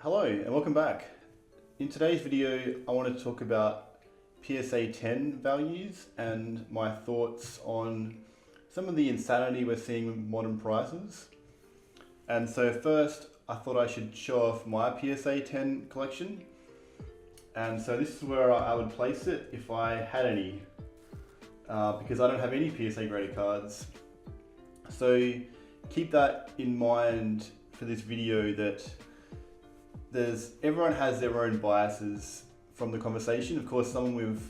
Hello and welcome back. In today's video I want to talk about PSA10 values and my thoughts on some of the insanity we're seeing with modern prices. And so first I thought I should show off my PSA10 collection. And so this is where I would place it if I had any, because I don't have any PSA graded cards. So keep that in mind for this video, that everyone has their own biases from the conversation. Of course, someone with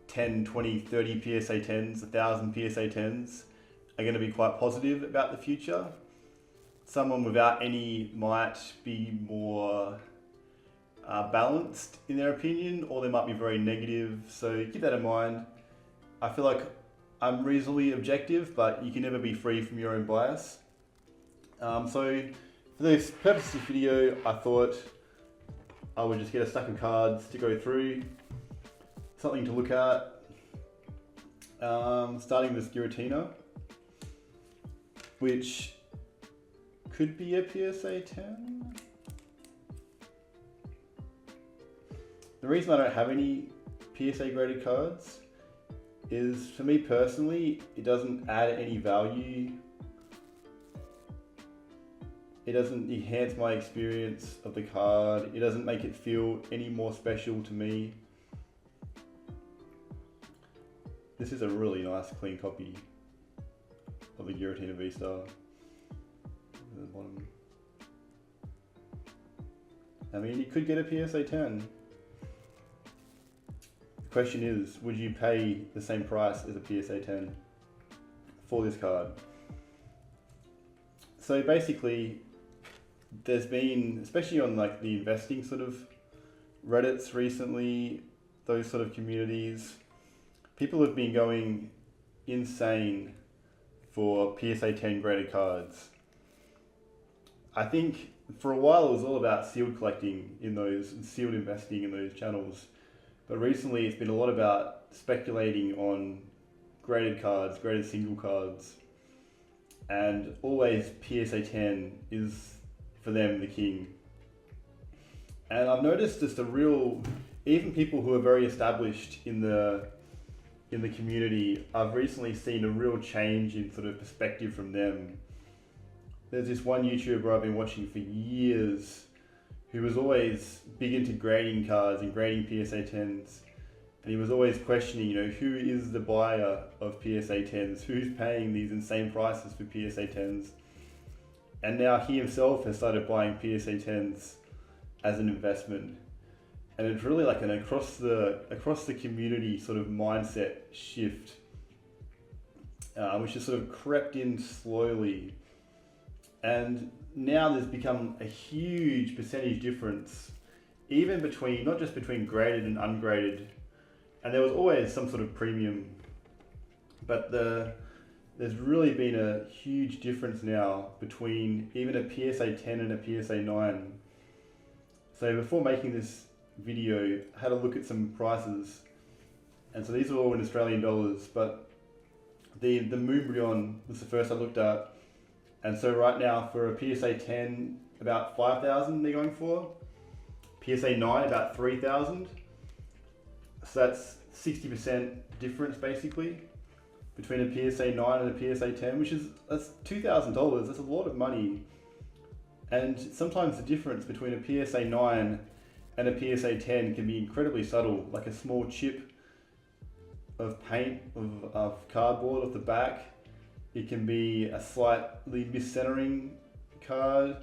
10, 20, 30 PSA10s, 1,000 PSA10s are going to be quite positive about the future. Someone without any might be more balanced in their opinion, or they might be very negative. So keep that in mind. I feel like I'm reasonably objective, but you can never be free from your own bias. So for this purpose of this video, I thought I would just get a stack of cards to go through, something to look at, starting with Giratina, which could be a PSA 10. The reason I don't have any PSA graded cards is, for me personally, it doesn't add any value. It doesn't enhance my experience of the card. It doesn't make it feel any more special to me. This is a really nice clean copy of the Giratina V-Star. I mean, you could get a PSA 10. The question is, would you pay the same price as a PSA 10 for this card? So basically, there's been, especially on like the investing sort of Reddits recently, those sort of communities, people have been going insane for PSA 10 graded cards. I think for a while it was all about sealed collecting in those, and sealed investing in those channels. But recently it's been a lot about speculating on graded cards, graded single cards. And always PSA 10 is, for them, the king. And I've noticed just a real, even people who are very established in the community, I've recently seen a real change in sort of perspective from them. There's this one YouTuber I've been watching for years who was always big into grading cards and grading PSA 10s. And he was always questioning, who is the buyer of PSA 10s? Who's paying these insane prices for PSA 10s? And now he himself has started buying PSA 10s as an investment. And it's really like an across the community sort of mindset shift, which has sort of crept in slowly. And now there's become a huge percentage difference, even between, not just between graded and ungraded. And there was always some sort of premium, but there's really been a huge difference now between even a PSA 10 and a PSA 9. So before making this video, I had a look at some prices. And so these are all in Australian dollars, but the Moonbryon was the first I looked at. And so right now for a PSA 10, about 5,000 they're going for. PSA 9, about 3,000. So that's 60% difference basically between a PSA 9 and a PSA 10, that's $2,000. That's a lot of money. And sometimes the difference between a PSA 9 and a PSA 10 can be incredibly subtle, like a small chip of paint of cardboard off the back. It can be a slightly miscentering card.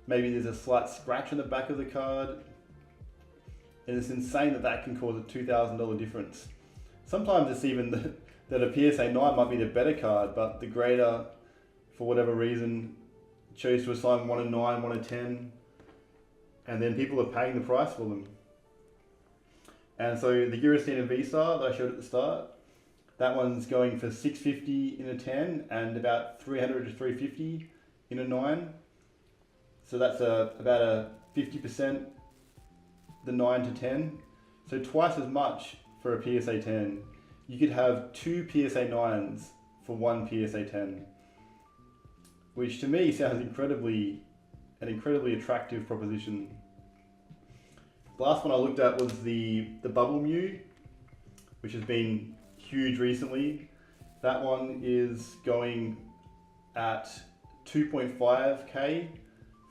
Maybe there's a slight scratch on the back of the card. And it's insane that can cause a $2,000 difference. Sometimes it's even that a PSA 9 might be the better card, but the grader, for whatever reason, chose to assign one a 9, one a 10, and then people are paying the price for them. And so the Giratina V-Star that I showed at the start, that one's going for $650 in a 10 and about $300 to $350 in a 9. So that's about a 50%, the 9 to 10. So twice as much for a PSA 10. You could have 2 PSA 9s for 1 PSA 10, which to me sounds incredibly an incredibly attractive proposition. The last one I looked at was the Bubble Mew, which has been huge recently. That one is going at 2.5k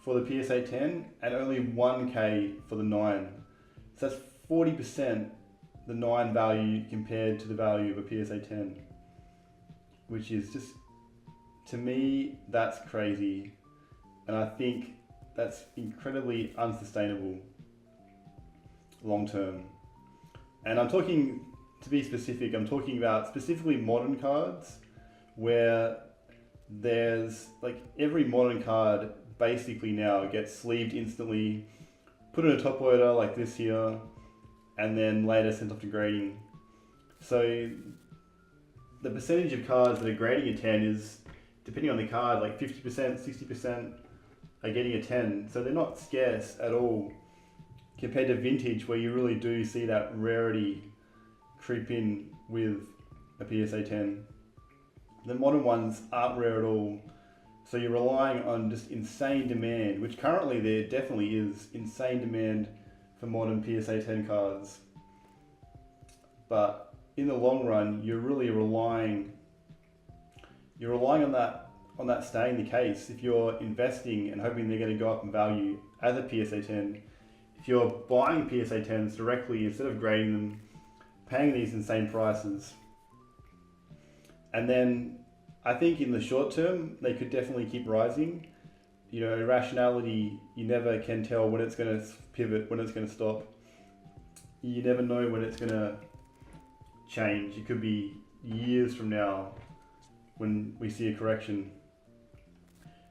for the PSA10 and only 1k for the 9. So that's 40% the 9 value compared to the value of a PSA10, which is just, to me, that's crazy. And I think that's incredibly unsustainable long term. And I'm talking, to be specific, I'm talking about specifically modern cards, where there's like every modern card basically now gets sleeved instantly, put in a top loader like this here, and then later sent off to grading. So the percentage of cards that are grading a 10 is, depending on the card, like 50%, 60% are getting a 10. So they're not scarce at all compared to vintage, where you really do see that rarity creep in with a PSA10. The modern ones aren't rare at all. So you're relying on just insane demand, which currently there definitely is insane demand for modern PSA10 cards. But in the long run, you're really relying on that staying the case. If you're investing and hoping they're going to go up in value as a PSA10, if you're buying PSA10s directly instead of grading them, paying these insane prices, and then I think in the short term they could definitely keep rising. You know, irrationality, you never can tell when it's going to pivot, when it's going to stop. You never know when it's going to change. It could be years from now when we see a correction.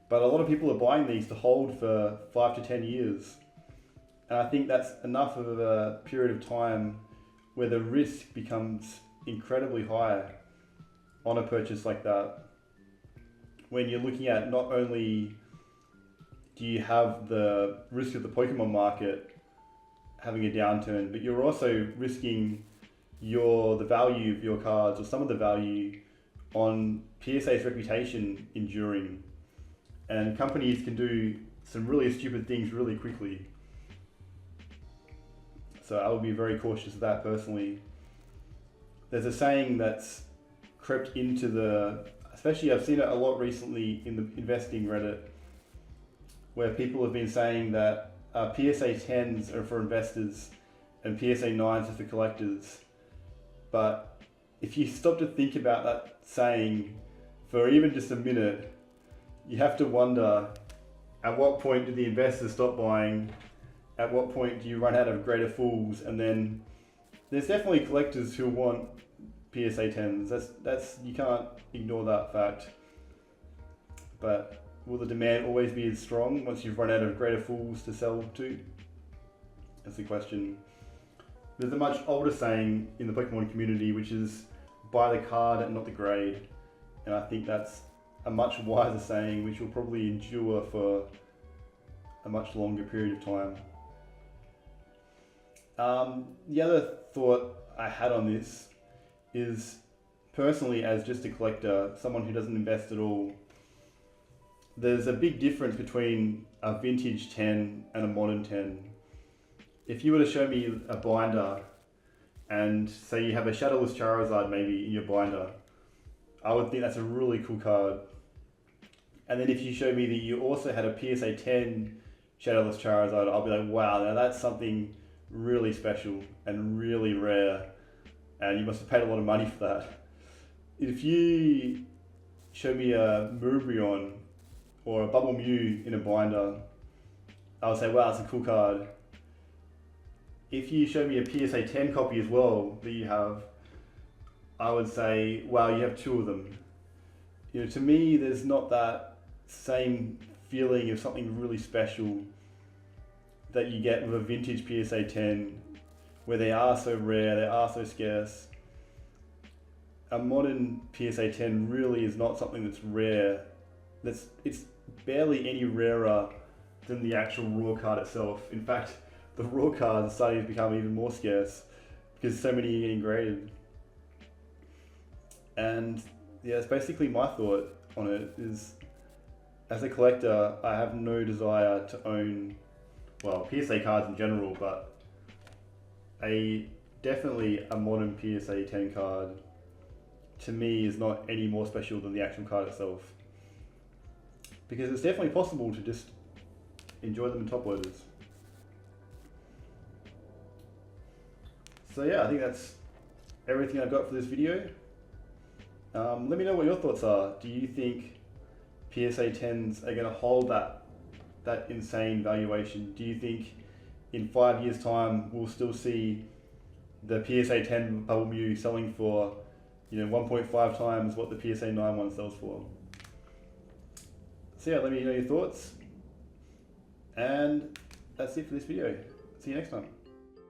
But a lot of people are buying these to hold for 5 to 10 years. And I think that's enough of a period of time where the risk becomes incredibly high on a purchase like that. When you're looking at, not only do you have the risk of the Pokemon market having a downturn, but you're also risking the value of your cards, or some of the value, on PSA's reputation enduring. And companies can do some really stupid things really quickly. So I would be very cautious of that personally. There's a saying that's crept into especially I've seen it a lot recently in the investing Reddit, where people have been saying that PSA 10s are for investors and PSA 9s are for collectors. But if you stop to think about that saying for even just a minute, you have to wonder, at what point do the investors stop buying? At what point do you run out of greater fools? And then there's definitely collectors who want PSA 10s. That's you can't ignore that fact. But will the demand always be as strong once you've run out of greater fools to sell to? That's the question. There's a much older saying in the Pokemon community, which is buy the card and not the grade. And I think that's a much wiser saying, which will probably endure for a much longer period of time. The other thought I had on this is, personally, as just a collector, someone who doesn't invest at all, there's a big difference between a vintage 10 and a modern 10. If you were to show me a binder and say you have a Shadowless Charizard maybe in your binder, I would think that's a really cool card. And then if you show me that you also had a PSA 10 Shadowless Charizard, I'll be like, wow, now that's something really special and really rare, and you must have paid a lot of money for that. If you show me a Murbrion or a Bubble Mew in a binder, I would say, wow, it's a cool card. If you show me a PSA 10 copy as well that you have, I would say, wow, you have two of them. You know, to me, there's not that same feeling of something really special that you get with a vintage PSA 10, where they are so rare, they are so scarce. A modern PSA 10 really is not something that's rare. It's barely any rarer than the actual raw card itself. In fact, the raw cards are starting to become even more scarce because so many are getting graded. And yeah, it's basically my thought on it is, as a collector, I have no desire to own, well, PSA cards in general, but definitely a modern PSA 10 card to me is not any more special than the actual card itself. Because it's definitely possible to just enjoy them in top loaders. So yeah, I think that's everything I've got for this video. Let me know what your thoughts are. Do you think PSA 10s are going to hold that insane valuation? Do you think in 5 years' time we'll still see the PSA 10 Bubble Mew selling for 1.5 times what the PSA 9 one sells for? So yeah, let me know your thoughts. And that's it for this video. See you next time.